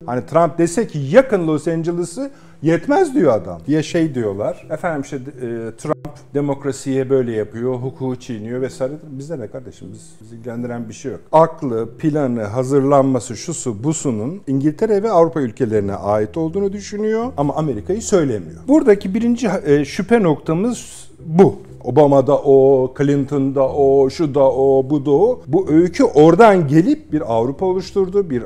Hani Trump dese ki yakın Los Angeles'ı yetmez diyor adam. Ya şey diyorlar. Efendim işte Trump demokrasiye böyle yapıyor, hukuku çiğniyor vesaire. Bizde ne kardeşim? Bizi ilgilendiren bir şey yok. Aklı, planı, hazırlanması, şusu, busunun İngiltere ve Avrupa ülkelerine ait olduğunu düşünüyor ama Amerika'yı söylemiyor. Buradaki birinci şüphe noktamız bu. Obama'da o, Clinton'da o, şu da o, bu da o. Bu öykü oradan gelip bir Avrupa oluşturdu, bir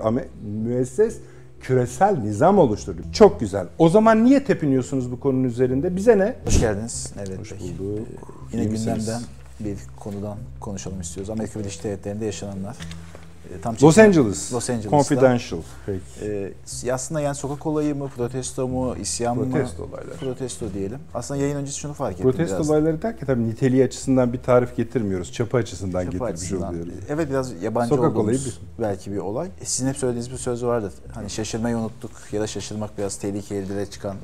müesses küresel nizam oluşturdu. Çok güzel. O zaman niye tepiniyorsunuz bu konunun üzerinde? Bize ne? Hoş geldiniz. Evet. Hoş bulduk. Yine gündemden bir konudan konuşalım istiyoruz. Amerika Birleşik Devletleri'nde yaşananlar. Los Angeles. Confidential. Peki. Aslında yani sokak olayı mı, protesto mu, isyan mı? Protesto olaylar. Protesto diyelim. Aslında yayın öncesi şunu fark ettim Protesto biraz. olayları derken tabii niteliği açısından bir tarif getirmiyoruz. Çapı açısından getirmiş oluyoruz. Evet, biraz yabancı sokak olduğumuz belki bir olay. Sizin hep söylediğiniz bir söz vardır. Hani şaşırmayı unuttuk ya da şaşırmak biraz tehlikeli çıkan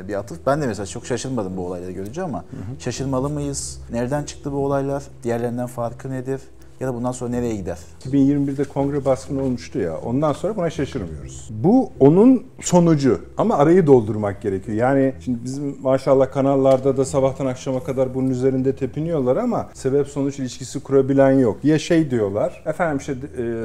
bir atıf. Ben de mesela çok şaşırmadım bu olayları görünce ama şaşırmalı mıyız? Nereden çıktı bu olaylar? Diğerlerinden farkı nedir? Ya da bundan sonra nereye gider? 2021'de kongre baskını olmuştu ya, ondan sonra buna şaşırmıyoruz. Bu onun sonucu ama arayı doldurmak gerekiyor. Yani şimdi bizim maşallah kanallarda da sabahtan akşama kadar bunun üzerinde tepiniyorlar ama sebep-sonuç ilişkisi kurabilen yok. Ya şey diyorlar, efendim işte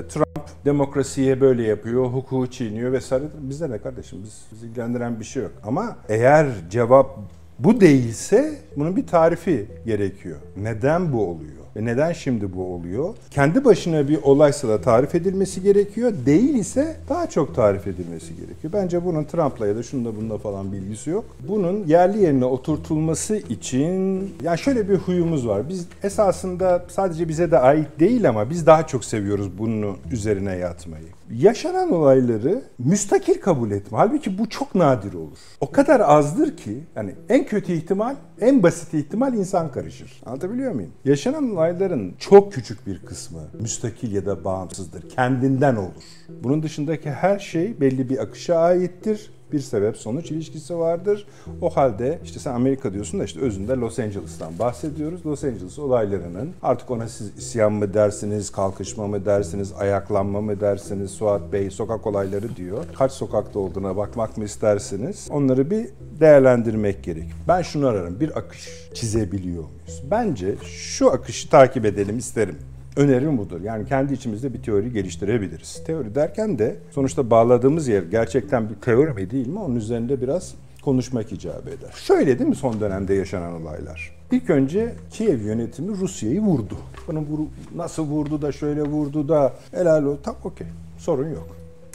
Trump demokrasiye böyle yapıyor, hukuku çiğniyor vesaire. Bizde ne kardeşim? Bizi ilgilendiren bir şey yok. Ama eğer cevap bu değilse bunun bir tarifi gerekiyor. Neden bu oluyor? Ve neden şimdi bu oluyor? Kendi başına bir olaysa da tarif edilmesi gerekiyor. Değil ise daha çok tarif edilmesi gerekiyor. Bence bunun Trump'la ya da şununla bununla falan bilgisi yok. Bunun yerli yerine oturtulması için yani şöyle bir huyumuz var. Biz esasında sadece bize de ait değil ama biz daha çok seviyoruz bunun üzerine yatmayı. Yaşanan olayları müstakil kabul etme. Halbuki bu çok nadir olur. O kadar azdır ki yani en kötü ihtimal, en basit ihtimal insan karışır. Anlatabiliyor muyum? Yaşanan olayların çok küçük bir kısmı müstakil ya da bağımsızdır. Kendinden olur. Bunun dışındaki her şey belli bir akışa aittir. Bir sebep-sonuç ilişkisi vardır. O halde işte sen Amerika diyorsun da işte özünde Los Angeles'tan bahsediyoruz. Los Angeles olaylarının artık ona siz isyan mı dersiniz, kalkışma mı dersiniz, ayaklanma mı dersiniz, Suat Bey sokak olayları diyor. Kaç sokakta olduğuna bakmak mı istersiniz? Onları bir değerlendirmek gerek. Ben şunu ararım, bir akış çizebiliyor muyuz? Bence şu akışı takip edelim isterim. Önerim budur. Yani kendi içimizde bir teori geliştirebiliriz. Teori derken de sonuçta bağladığımız yer gerçekten bir teori mi değil mi? Onun üzerinde biraz konuşmak icap eder. Şöyle değil mi son dönemde yaşanan olaylar? İlk önce Kiev yönetimi Rusya'yı vurdu. Bunu nasıl vurdu da şöyle vurdu da helal o. Tamam okey. Sorun yok.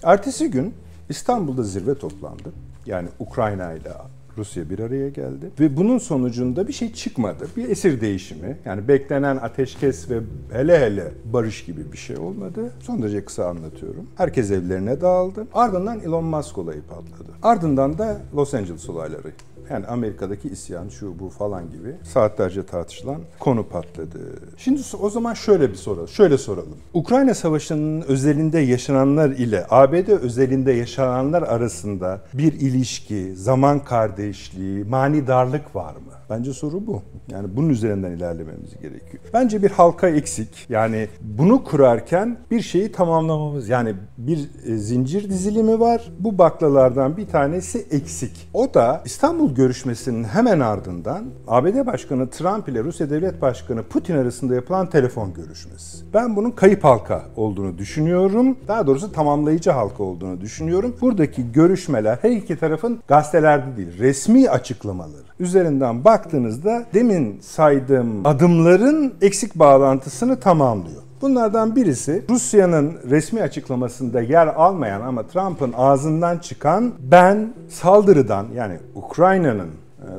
Ertesi gün İstanbul'da zirve toplandı. Yani Ukrayna ile Rusya bir araya geldi ve bunun sonucunda bir şey çıkmadı. Bir esir değişimi, yani beklenen ateşkes ve hele barış gibi bir şey olmadı. Son derece kısa anlatıyorum. Herkes evlerine dağıldı. Ardından Elon Musk olayı patladı. Ardından da Los Angeles olayları. Yani Amerika'daki isyan, şu bu falan gibi saatlerce tartışılan konu patladı. Şimdi o zaman şöyle soralım. Ukrayna Savaşı'nın özelinde yaşananlar ile ABD özelinde yaşananlar arasında bir ilişki, zaman kardeşliği, manidarlık var mı? Bence soru bu. Yani bunun üzerinden ilerlememiz gerekiyor. Bence bir halka eksik. Yani bunu kurarken bir şeyi tamamlamamız. Yani bir zincir dizilimi var. Bu baklalardan bir tanesi eksik. O da İstanbul görüşmesinin hemen ardından ABD Başkanı Trump ile Rusya Devlet Başkanı Putin arasında yapılan telefon görüşmesi. Ben bunun kayıp halka olduğunu düşünüyorum. Daha doğrusu tamamlayıcı halka olduğunu düşünüyorum. Buradaki görüşmeler her iki tarafın gazetelerde değil, resmi açıklamaları üzerinden baktığınızda demin saydığım adımların eksik bağlantısını tamamlıyor. Bunlardan birisi Rusya'nın resmi açıklamasında yer almayan ama Trump'ın ağzından çıkan ben saldırıdan yani Ukrayna'nın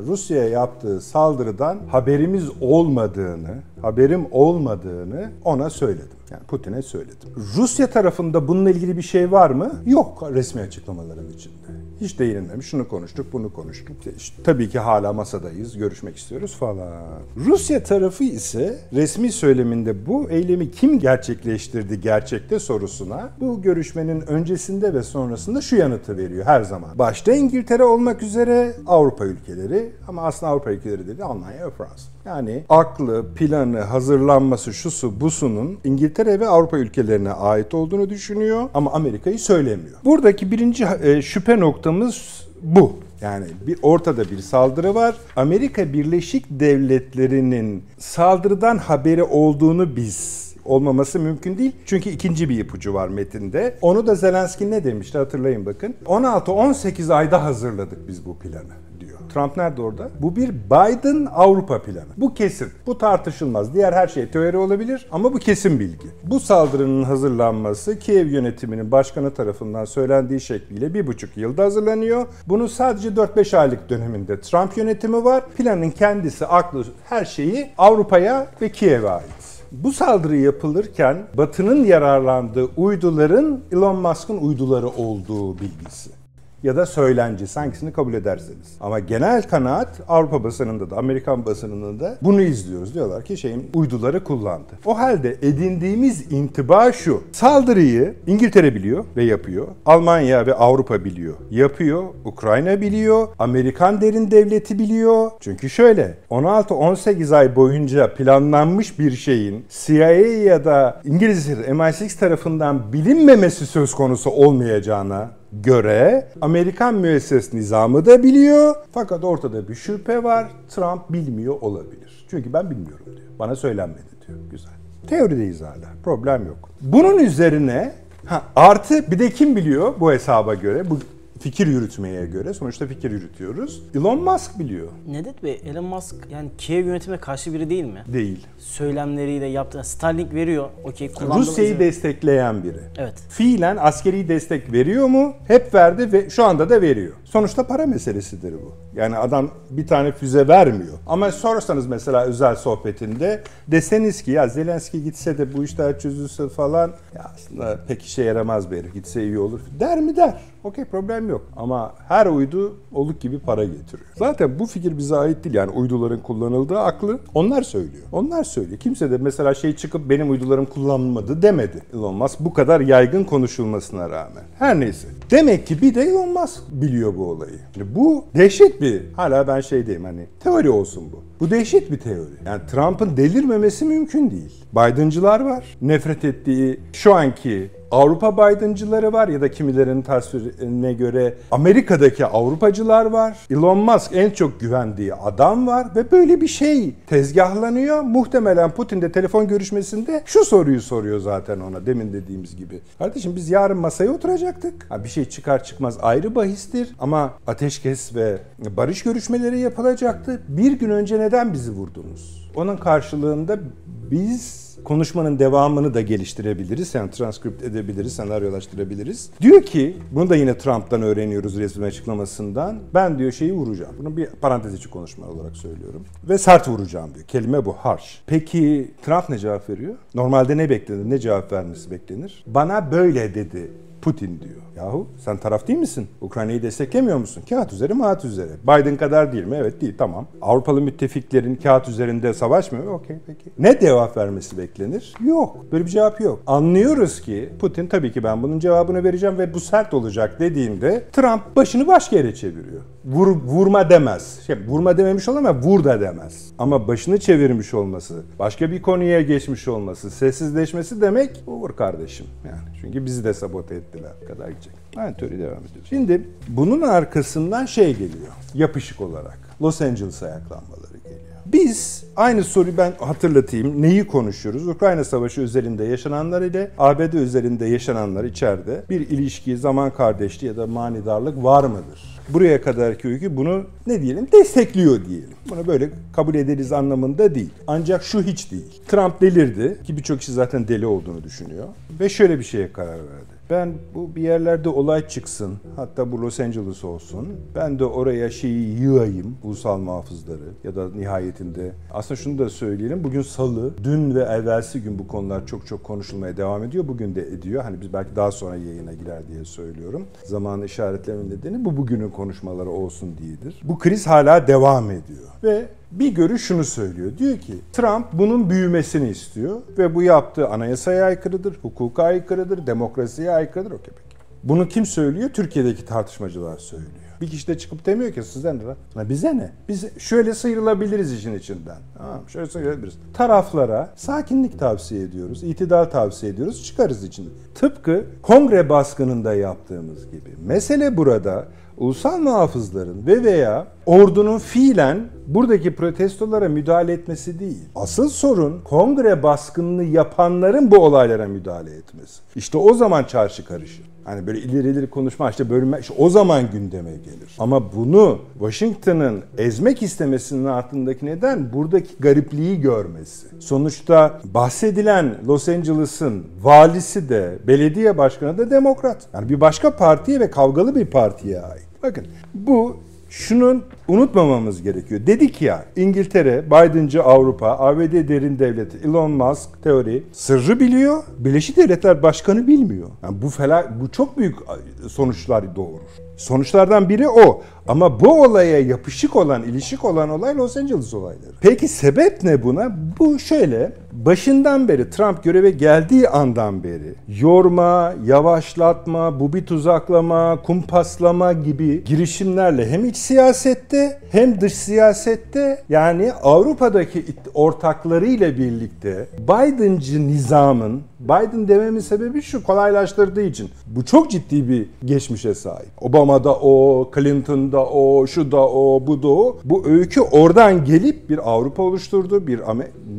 Rusya'ya yaptığı saldırıdan haberim olmadığını ona söyledim. Yani Putin'e söyledim. Rusya tarafında bununla ilgili bir şey var mı? Yok resmi açıklamaların içinde. Hiç değinilmemiş. Şunu konuştuk, bunu konuştuk. İşte, tabii ki hala masadayız, görüşmek istiyoruz falan. Rusya tarafı ise resmi söyleminde bu eylemi kim gerçekleştirdi gerçekte sorusuna bu görüşmenin öncesinde ve sonrasında şu yanıtı veriyor her zaman. Başta İngiltere olmak üzere Avrupa ülkeleri ama aslında Avrupa ülkeleri dedi Almanya ve Fransa. Yani aklı, planı, planı, hazırlanması, şusu, busunun İngiltere ve Avrupa ülkelerine ait olduğunu düşünüyor ama Amerika'yı söylemiyor. Buradaki birinci şüphe noktamız bu. Yani ortada bir saldırı var. Amerika Birleşik Devletleri'nin saldırıdan haberi olduğunu olmaması mümkün değil. Çünkü ikinci bir ipucu var metinde. Onu da Zelenski ne demişti hatırlayın bakın. 16-18 ayda hazırladık biz bu planı diyor. Trump nerede orada? Bu bir Biden-Avrupa planı. Bu kesin. Bu tartışılmaz. Diğer her şey teori olabilir ama bu kesin bilgi. Bu saldırının hazırlanması Kiev yönetiminin başkanı tarafından söylendiği şekliyle 1,5 yılda hazırlanıyor. Bunun sadece 4-5 aylık döneminde Trump yönetimi var. Planın kendisi, aklı, her şeyi Avrupa'ya ve Kiev'e ait. Bu saldırı yapılırken Batı'nın yararlandığı uyduların Elon Musk'ın uyduları olduğu bilgisi. Ya da söylencesi, hangisini kabul ederseniz. Ama genel kanaat Avrupa basınında da Amerikan basınında da bunu izliyoruz. Diyorlar ki uyduları kullandı. O halde edindiğimiz intiba şu. Saldırıyı İngiltere biliyor ve yapıyor. Almanya ve Avrupa biliyor, yapıyor. Ukrayna biliyor. Amerikan derin devleti biliyor. Çünkü şöyle 16-18 ay boyunca planlanmış bir şeyin CIA ya da İngiliz MI6 tarafından bilinmemesi söz konusu olmayacağına göre Amerikan müesses nizamı da biliyor. Fakat ortada bir şüphe var. Trump bilmiyor olabilir. Çünkü ben bilmiyorum diyor. Bana söylenmedi diyor. Güzel. Teorideyiz hala. Problem yok. Bunun üzerine artı bir de kim biliyor bu hesaba göre? Bu fikir yürütmeye göre. Sonuçta fikir yürütüyoruz. Elon Musk biliyor. Nedet Bey, Elon Musk yani Kiev yönetimine karşı biri değil mi? Değil. Söylemleriyle yaptığı, Starlink veriyor. Okey, Rusya'yı destekleyen biri. Evet. Fiilen askeri destek veriyor mu? Hep verdi ve şu anda da veriyor. Sonuçta para meselesidir bu. Yani adam bir tane füze vermiyor. Ama sorarsanız mesela özel sohbetinde deseniz ki ya Zelenski gitse de bu işler çözülse falan ya aslında pek işe yaramaz bir herif. Gitse iyi olur. Der mi? Der. Okey, problem yok. Ama her uydu oluk gibi para getiriyor. Zaten bu fikir bize ait değil. Yani uyduların kullanıldığı aklı onlar söylüyor. Onlar söylüyor. Kimse de mesela çıkıp benim uydularım kullanılmadı demedi. Elon Musk bu kadar yaygın konuşulmasına rağmen. Her neyse. Demek ki bir de Elon Musk biliyor bu olayı. Yani bu dehşet bir, hala ben diyeyim teori olsun bu. Bu dehşet bir teori. Yani Trump'ın delirmemesi mümkün değil. Biden'cılar var. Nefret ettiği şu anki Avrupa Biden'cıları var ya da kimilerinin tasvirine göre Amerika'daki Avrupacılar var. Elon Musk en çok güvendiği adam var ve böyle bir şey tezgahlanıyor. Muhtemelen Putin de telefon görüşmesinde şu soruyu soruyor zaten ona, demin dediğimiz gibi. Kardeşim biz yarın masaya oturacaktık. Bir şey çıkar çıkmaz ayrı bahistir ama ateşkes ve barış görüşmeleri yapılacaktı. Bir gün önce neden bizi vurdunuz? Onun karşılığında biz konuşmanın devamını da geliştirebiliriz. Yani transkript edebiliriz, senaryolaştırabiliriz. Diyor ki, bunu da yine Trump'tan öğreniyoruz resmi açıklamasından. Ben diyor vuracağım. Bunu bir parantez içi konuşma olarak söylüyorum. Ve sert vuracağım diyor. Kelime bu, harsh. Peki Trump ne cevap veriyor? Normalde ne beklenir? Ne cevap vermesi beklenir? Bana böyle dedi Putin diyor. Yahu sen taraf değil misin? Ukrayna'yı desteklemiyor musun? Kağıt üzeri maat üzere. Biden kadar değil mi? Evet değil, tamam. Avrupalı müttefiklerin kağıt üzerinde savaşmıyor. Okey, peki. Ne cevap vermesi beklenir? Yok. Böyle bir cevap yok. Anlıyoruz ki Putin tabii ki ben bunun cevabını vereceğim ve bu sert olacak dediğinde Trump başını başka yere çeviriyor. Vurma demez. Vurma dememiş olur ama vur da demez. Ama başını çevirmiş olması, başka bir konuya geçmiş olması, sessizleşmesi demek vur kardeşim. Yani çünkü bizi de sabote ettiler. Kadar gidecek. Aynı teori devam ediyor. Şimdi bunun arkasından geliyor. Yapışık olarak. Los Angeles ayaklanmaları geliyor. Biz aynı soruyu ben hatırlatayım. Neyi konuşuyoruz? Ukrayna Savaşı özelinde yaşananlar ile ABD özelinde yaşananlar içeride bir ilişki, zaman kardeşliği ya da manidarlık var mıdır? Buraya kadarki öykü bunu destekliyor diyelim. Bunu böyle kabul ederiz anlamında değil. Ancak şu hiç değil. Trump delirdi ki birçok kişi zaten deli olduğunu düşünüyor ve şöyle bir şeye karar verdi. Ben bu bir yerlerde olay çıksın, hatta bu Los Angeles olsun, ben de oraya yığayım, ulusal muhafızları ya da nihayetinde. Aslında şunu da söyleyelim, bugün salı, dün ve evvelsi gün bu konular çok konuşulmaya devam ediyor, bugün de ediyor. Biz belki daha sonra yayına girer diye söylüyorum. Zamanı işaretlemenin nedeni bu bugünün konuşmaları olsun diyedir. Bu kriz hala devam ediyor ve bir görüş şunu söylüyor. Diyor ki Trump bunun büyümesini istiyor ve bu yaptığı anayasaya aykırıdır, hukuka aykırıdır, demokrasiye aykırıdır. Okey peki. Bunu kim söylüyor? Türkiye'deki tartışmacılar söylüyor. Bir kişi de çıkıp demiyor ki sizden ne lan? La bize ne? Biz şöyle sıyrılabiliriz işin içinden. Tamam, şöyle sıyrılabiliriz. Taraflara sakinlik tavsiye ediyoruz, itidal tavsiye ediyoruz, çıkarız içinden. Tıpkı kongre baskınında yaptığımız gibi. Mesele burada ulusal muhafızların ve veya ordunun fiilen buradaki protestolara müdahale etmesi değil. Asıl sorun kongre baskınını yapanların bu olaylara müdahale etmesi. İşte o zaman çarşı karışır. Hani böyle ileri konuşma, işte bölünme, işte o zaman gündeme gelir. Ama bunu Washington'ın ezmek istemesinin altındaki neden buradaki garipliği görmesi. Sonuçta bahsedilen Los Angeles'ın valisi de, belediye başkanı da demokrat. Yani bir başka partiye ve kavgalı bir partiye ait. Bakın bu şunun unutmamamız gerekiyor. Dedik ya, İngiltere, Biden'cı Avrupa, ABD derin devleti, Elon Musk teori sırrı biliyor, Birleşik Devletler Başkanı bilmiyor. Yani bu çok büyük sonuçlar doğurur. Sonuçlardan biri o. Ama bu olaya yapışık olan, ilişik olan olay Los Angeles olayları. Peki sebep ne buna? Bu şöyle, başından beri, Trump göreve geldiği andan beri yorma, yavaşlatma, bu bir tuzaklama, kumpaslama gibi girişimlerle hem iç siyasette hem dış siyasette, yani Avrupa'daki ortaklarıyla birlikte Biden'cı nizamın, Biden dememin sebebi şu, kolaylaştırdığı için. Bu çok ciddi bir geçmişe sahip. Obama'da o, Clinton'da o, şu da o, bu da o. Bu öykü oradan gelip bir Avrupa oluşturdu, bir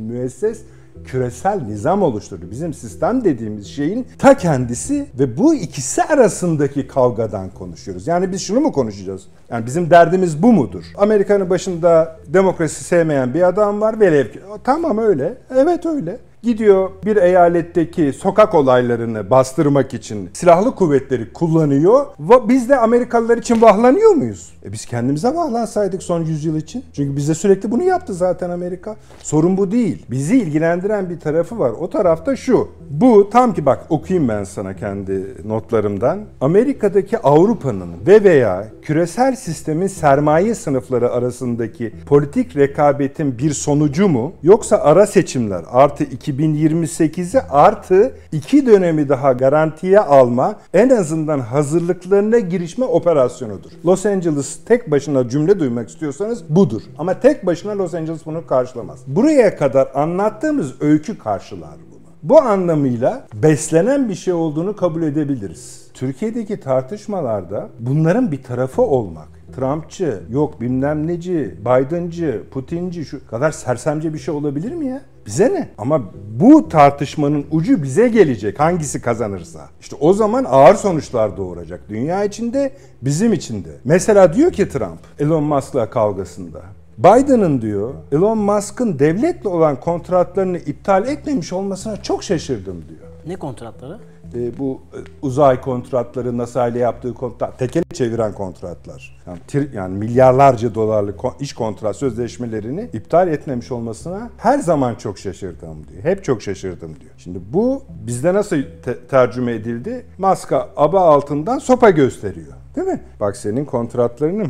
müesses küresel nizam oluşturdu. Bizim sistem dediğimiz şeyin ta kendisi ve bu ikisi arasındaki kavgadan konuşuyoruz. Yani biz şunu mu konuşacağız? Yani bizim derdimiz bu mudur? Amerika'nın başında demokrasi sevmeyen bir adam var. Velev ki tamam öyle. Evet öyle. Gidiyor bir eyaletteki sokak olaylarını bastırmak için silahlı kuvvetleri kullanıyor. Biz de Amerikalılar için vahlanıyor muyuz? Biz kendimize vahlansaydık son 100 yıl için. Çünkü bize sürekli bunu yaptı zaten Amerika. Sorun bu değil. Bizi ilgilendiren bir tarafı var. O tarafta şu. Bu tam ki bak, okuyayım ben sana kendi notlarımdan. Amerika'daki Avrupa'nın ve veya küresel sistemin sermaye sınıfları arasındaki politik rekabetin bir sonucu mu? Yoksa ara seçimler artı 2028'i artı 2 dönemi daha garantiye alma, en azından hazırlıklarına girişme operasyonudur. Los Angeles tek başına cümle duymak istiyorsanız budur. Ama tek başına Los Angeles bunu karşılamaz. Buraya kadar anlattığımız öykü karşılar bunu. Bu anlamıyla beslenen bir şey olduğunu kabul edebiliriz. Türkiye'deki tartışmalarda bunların bir tarafı olmak, Trumpçı, yok bilmem neci, Biden'cı, Putin'ci, şu kadar sersemce bir şey olabilir mi ya? Bize ne? Ama bu tartışmanın ucu bize gelecek, hangisi kazanırsa. İşte o zaman ağır sonuçlar doğuracak. Dünya içinde, bizim içinde. Mesela diyor ki Trump, Elon Musk'la kavgasında, Biden'ın diyor, Elon Musk'ın devletle olan kontratlarını iptal etmemiş olmasına çok şaşırdım diyor. Ne kontratları? Bu uzay kontratları, NASA ile yaptığı kontrat, tekeli çeviren kontratlar. Yani milyarlarca dolarlık iş kontrat sözleşmelerini iptal etmemiş olmasına her zaman çok şaşırdım diyor. Hep çok şaşırdım diyor. Şimdi bu bizde nasıl tercüme edildi? Musk'a aba altından sopa gösteriyor. Değil mi? Bak senin kontratlarını,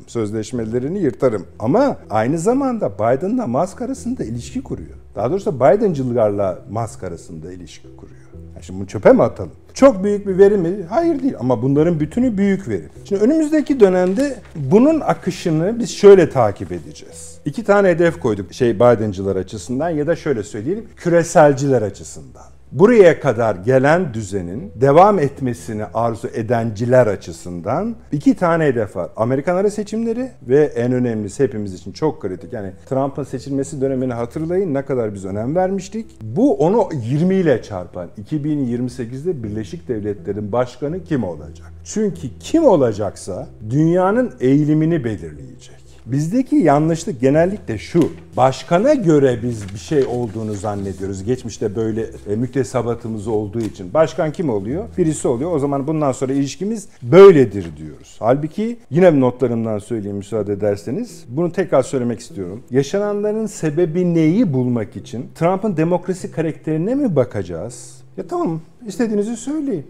sözleşmelerini yırtarım. Ama aynı zamanda Biden'la Musk arasında ilişki kuruyor. Daha doğrusu Biden'cılarla Musk arasında ilişki kuruyor. Yani şimdi bunu çöpe mi atalım? Çok büyük bir veri mi? Hayır değil, ama bunların bütünü büyük veri. Şimdi önümüzdeki dönemde bunun akışını biz şöyle takip edeceğiz. 2 tane hedef koyduk Biden'cılar açısından ya da şöyle söyleyelim, küreselciler açısından. Buraya kadar gelen düzenin devam etmesini arzu edenciler açısından 2 tane hedef var. Amerikan ara seçimleri ve en önemlisi hepimiz için çok kritik. Yani Trump'ın seçilmesi dönemini hatırlayın, ne kadar biz önem vermiştik. Bu onu 20 ile çarpan 2028'de Birleşik Devletler'in başkanı kim olacak? Çünkü kim olacaksa dünyanın eğilimini belirleyecek. Bizdeki yanlışlık genellikle şu: başkana göre biz bir şey olduğunu zannediyoruz. Geçmişte böyle müktesebatımız olduğu için. Başkan kim oluyor? Birisi oluyor. O zaman bundan sonra ilişkimiz böyledir diyoruz. Halbuki yine notlarımdan söyleyeyim müsaade ederseniz. Bunu tekrar söylemek istiyorum. Yaşananların sebebi neyi bulmak için Trump'ın demokrasi karakterine mi bakacağız? Ya tamam, istediğinizi söyleyin.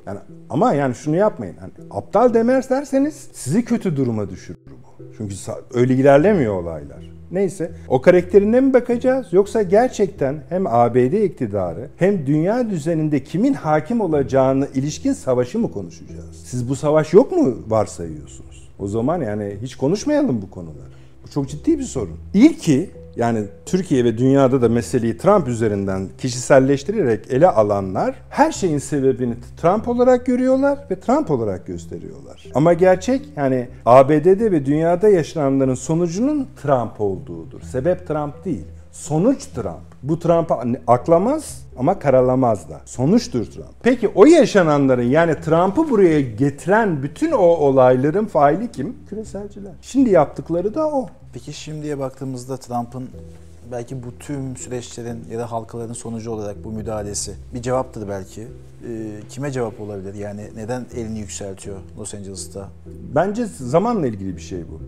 Ama şunu yapmayın. Aptal derseniz sizi kötü duruma düşürür bu. Çünkü öyle ilerlemiyor olaylar. Neyse, o karakterine mi bakacağız, yoksa gerçekten hem ABD iktidarı hem dünya düzeninde kimin hakim olacağını ilişkin savaşı mı konuşacağız? Siz bu savaş yok mu varsayıyorsunuz? O zaman yani hiç konuşmayalım bu konuları. Bu çok ciddi bir sorun. İlki yani Türkiye ve dünyada da meseleyi Trump üzerinden kişiselleştirerek ele alanlar her şeyin sebebini Trump olarak görüyorlar ve Trump olarak gösteriyorlar. Ama gerçek yani ABD'de ve dünyada yaşananların sonucunun Trump olduğudur. Sebep Trump değil, sonuç Trump. Bu Trump'ı aklamaz ama karalamaz da. Sonuçtur Trump. Peki o yaşananların yani Trump'ı buraya getiren bütün o olayların faili kim? Küreselciler. Şimdi yaptıkları da o. Peki şimdiye baktığımızda Trump'ın belki bu tüm süreçlerin ya da halkaların sonucu olarak bu müdahalesi bir cevaptır belki. Kime cevap olabilir? Yani neden elini yükseltiyor Los Angeles'ta? Bence zamanla ilgili bir şey bu.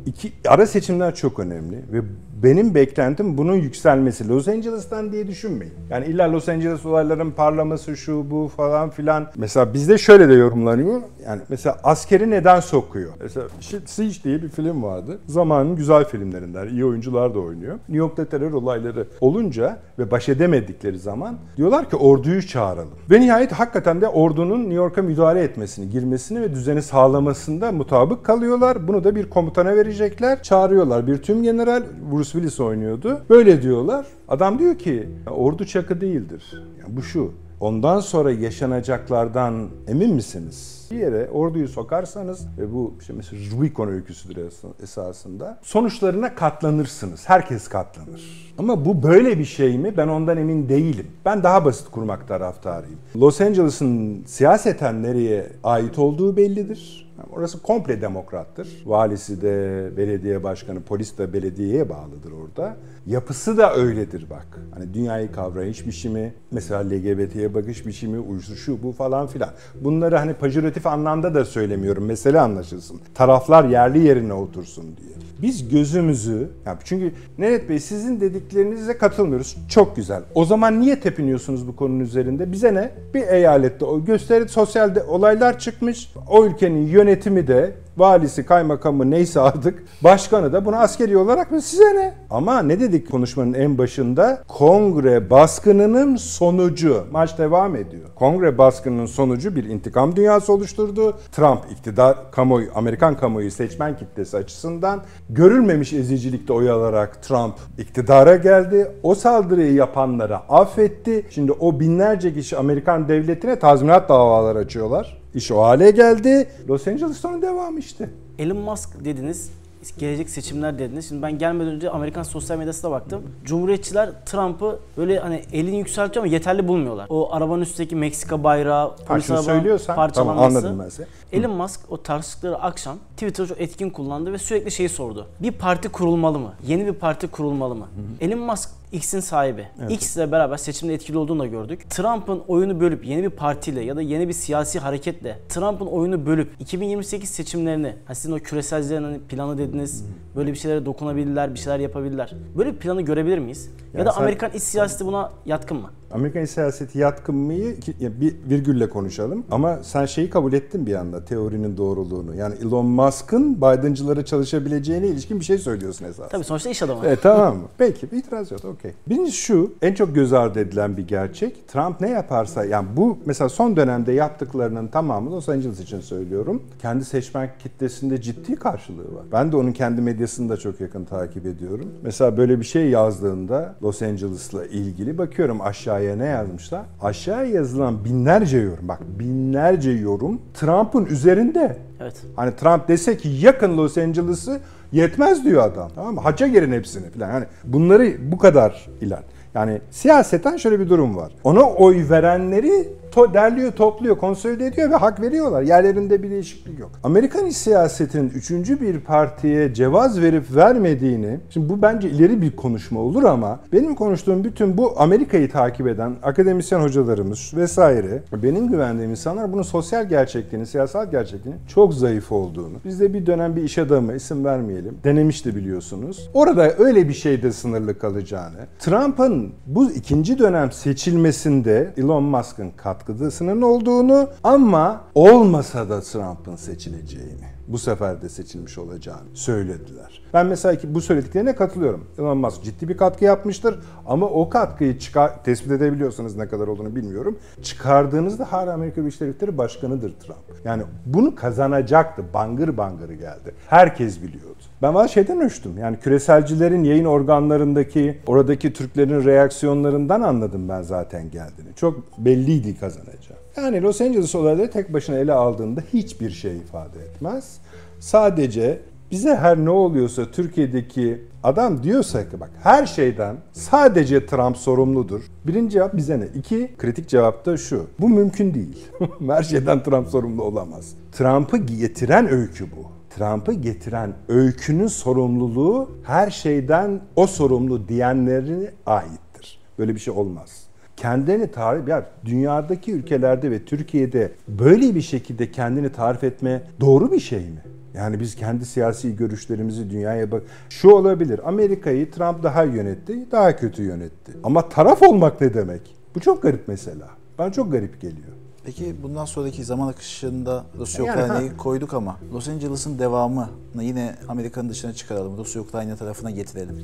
Ara seçimler çok önemli ve benim beklentim bunun yükselmesi. Los Angeles'tan diye düşünmeyin. Yani illa Los Angeles olayların parlaması şu bu falan filan. Mesela bizde şöyle de yorumlanıyor. Yani mesela askeri neden sokuyor? Mesela Siege diye bir film vardı. Zamanın güzel filmlerinden. İyi oyuncular da oynuyor. New York'ta terör olayları olunca ve baş edemedikleri zaman diyorlar ki orduyu çağıralım. Ve nihayet hakikaten de ordunun New York'a müdahale etmesini, girmesini ve düzeni sağlamasında mutabık kalıyorlar. Bunu da bir komutana verecekler. Çağırıyorlar. Bir tümgeneral Bruce Willis oynuyordu. Böyle diyorlar. Adam diyor ki ordu çakı değildir. Yani bu şu. Ondan sonra yaşanacaklardan emin misiniz? Bir yere orduyu sokarsanız ve bu işte mesela Rubicon öyküsüdür esasında. Sonuçlarına katlanırsınız. Herkes katlanır. Ama bu böyle bir şey mi? Ben ondan emin değilim. Ben daha basit kurmak taraftarıyım. Los Angeles'ın siyaseten nereye ait olduğu bellidir. Orası komple demokrattır. Valisi de, belediye başkanı, polis de belediyeye bağlıdır orada. Yapısı da öyledir bak. Hani dünyayı kavrayış biçimi, mesela LGBT'ye bakış biçimi, uyuşturucu şu bu falan filan. Bunları hani pejoratif anlamda da söylemiyorum. Mesele anlaşılsın. Taraflar yerli yerine otursun diye. Biz gözümüzü, yani çünkü Nedet Bey sizin dediklerinize katılmıyoruz. Çok güzel. O zaman niye tepiniyorsunuz bu konunun üzerinde? Bize ne? Bir eyalette o gösteri sosyal olaylar çıkmış. O ülkenin yönetimi de valisi, kaymakamı neyse artık başkanı da buna askeri olarak mı size ne? Ama ne dedik konuşmanın en başında? Kongre baskınının sonucu. Maç devam ediyor. Kongre baskınının sonucu bir intikam dünyası oluşturdu. Trump iktidar kamuoyu, Amerikan kamuoyu seçmen kitlesi açısından görülmemiş ezicilikte oy alarak Trump iktidara geldi. O saldırıyı yapanlara affetti. Şimdi o binlerce kişi Amerikan devletine tazminat davaları açıyorlar. İş o hale geldi. Los Angeles'tan devam işte. Elon Musk dediniz, gelecek seçimler dediniz. Şimdi ben gelmeden önce Amerikan sosyal medyasına baktım. Cumhuriyetçiler Trump'ı böyle hani elini yükseltiyor ama yeterli bulmuyorlar. O arabanın üstteki Meksika bayrağı, polis arabanın parçalanması. Tamam, anladım ben seni. Elon Musk o tartıştıkları akşam Twitter'ı çok etkin kullandı ve sürekli şeyi sordu. Bir parti kurulmalı mı? Yeni bir parti kurulmalı mı? Elon Musk X'in sahibi. Evet. X ile beraber seçimde etkili olduğunu da gördük. Trump'ın oyunu bölüp yeni bir partiyle ya da yeni bir siyasi hareketle Trump'ın oyunu bölüp 2028 seçimlerini, hani sizin o küreselcilerin hani planı dediniz, böyle bir şeylere dokunabilirler, bir şeyler yapabilirler. Böyle bir planı görebilir miyiz? Yani ya da Amerikan iç siyaseti buna yatkın mı? Amerikan iç siyaseti yatkın mıyı bir virgülle konuşalım. Ama sen şeyi kabul ettin bir anda, teorinin doğruluğunu. Yani Elon Musk'ın Biden'cılara çalışabileceğine ilişkin bir şey söylüyorsun esasında. Tabii sonuçta iş adamı. Tamam mı? Peki, bir itiraz yok. Okey. Birincisi şu, en çok göz ardı edilen bir gerçek. Trump ne yaparsa, yani bu mesela son dönemde yaptıklarının tamamı, Los Angeles için söylüyorum, kendi seçmen kitlesinde ciddi karşılığı var. Ben de onun kendi medyasını da çok yakın takip ediyorum. Mesela böyle bir şey yazdığında Los Angeles'la ilgili bakıyorum aşağıya ne yazmışlar? Aşağıya yazılan binlerce yorum, bak binlerce yorum Trump'ın üzerinde. Evet. Hani Trump dese ki yakın Los Angeles'ı yetmez diyor adam. Tamam mı? Hacca girin hepsini falan. Yani bunları bu kadar ilan. Yani siyaseten şöyle bir durum var. Ona oy verenleri derliyor, topluyor, konsolide ediyor ve hak veriyorlar. Yerlerinde bir değişiklik yok. Amerikan iç siyasetinin üçüncü bir partiye cevaz verip vermediğini, şimdi bu bence ileri bir konuşma olur ama benim konuştuğum bütün bu Amerika'yı takip eden akademisyen hocalarımız vesaire, benim güvendiğim insanlar bunun sosyal gerçekliğini, siyasal gerçekliğini çok zayıf olduğunu, biz de bir dönem bir iş adamı, isim vermeyelim, denemişti biliyorsunuz. Orada öyle bir şeyde sınırlı kalacağını, Trump'ın bu ikinci dönem seçilmesinde Elon Musk'ın katkıdasının olduğunu ama olmasa da Trump'ın seçileceğini. bu sefer de seçilmiş olacağını söylediler. Ben mesela bu söylediklerine katılıyorum. Elon Musk ciddi bir katkı yapmıştır ama o katkıyı tespit edebiliyorsanız ne kadar olduğunu bilmiyorum. Çıkardığınızda hala Amerika Birleşik Devletleri Başkanı'dır Trump. Yani bunu kazanacaktı. Bangır bangır geldi. Herkes biliyordu. Ben valla şeyden ölçtüm. Yani küreselcilerin yayın organlarındaki, oradaki Türklerin reaksiyonlarından anladım ben zaten geldiğini. Çok belliydi kazanacağı. Yani Los Angeles olayları tek başına ele aldığında hiçbir şey ifade etmez. Sadece bize her ne oluyorsa Türkiye'deki adam diyorsa ki bak her şeyden sadece Trump sorumludur. Birinci cevap bize ne? İki, kritik cevap da şu. Bu mümkün değil. Her şeyden Trump sorumlu olamaz. Trump'ı getiren öykü bu. Trump'ı getiren öykünün sorumluluğu her şeyden o sorumlu diyenlerine aittir. Böyle bir şey olmaz. Kendini tarif, ya dünyadaki ülkelerde ve Türkiye'de böyle bir şekilde kendini tarif etme doğru bir şey mi? Yani biz kendi siyasi görüşlerimizi dünyaya bak. Şu olabilir. Amerika'yı Trump daha yönetti, daha kötü yönetti. Ama taraf olmak ne demek? Bu çok garip mesela. Bana çok garip geliyor. Peki bundan sonraki zaman akışında Rusya-Ukrayna'yı koyduk ama Los Angeles'ın devamını yine Amerika'nın dışına çıkaralım, Rusya-Ukrayna tarafına getirelim.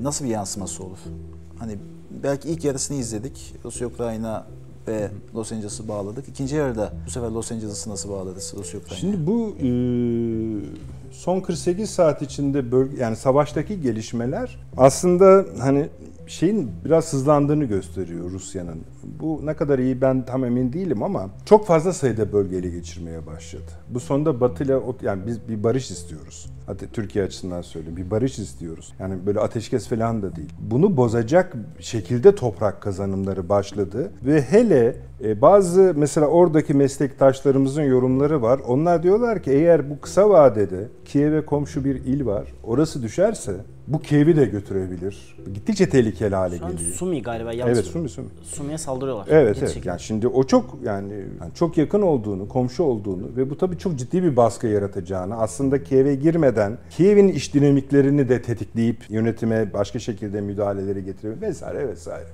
Nasıl bir yansıması olur? Hani belki ilk yarısını izledik, Rusya-Ukrayna ve Los Angeles'ı bağladık. İkinci yarıda bu sefer Los Angeles'ı nasıl bağlarız Rusya-Ukrayna? Şimdi bu son 48 saat içinde yani savaştaki gelişmeler aslında hani şeyin biraz hızlandığını gösteriyor Rusya'nın. Bu ne kadar iyi ben tam emin değilim ama çok fazla sayıda bölge ele geçirmeye başladı. Bu sonunda Batı'yla yani biz bir barış istiyoruz. Hadi Türkiye açısından söyleyeyim. Bir barış istiyoruz. Yani böyle ateşkes falan da değil. Bunu bozacak şekilde toprak kazanımları başladı ve hele bazı mesela oradaki meslektaşlarımızın yorumları var. Onlar diyorlar ki eğer bu kısa vadede Kiev'e komşu bir il var. Orası düşerse bu Kiev'i de götürebilir. Gittikçe tehlikeli hale geliyor. Sumi galiba yanlış. Evet, Sumi. Sumi'ye saldırıyorlar. Evet. Yani şimdi o çok yani çok yakın olduğunu, komşu olduğunu ve bu tabii çok ciddi bir baskı yaratacağını, aslında Kiev'e girmeden Kiev'in iç dinamiklerini de tetikleyip yönetime başka şekilde müdahaleleri getirebilir vesaire vesaire.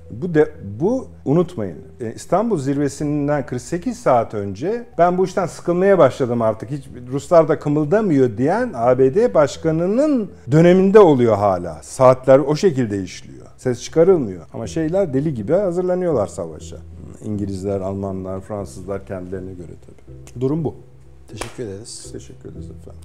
Bu unutmayın. İstanbul zirvesinden 48 saat önce ben bu işten sıkılmaya başladım artık. Hiç Ruslar da kımıldamıyor diyen ABD başkanının döneminde oluyor hala. Saatler o şekilde işliyor. Ses çıkarılmıyor. Ama şeyler deli gibi hazırlanıyorlar savaşa. İngilizler, Almanlar, Fransızlar kendilerine göre tabii. Durum bu. Teşekkür ederiz. Teşekkür ederiz efendim.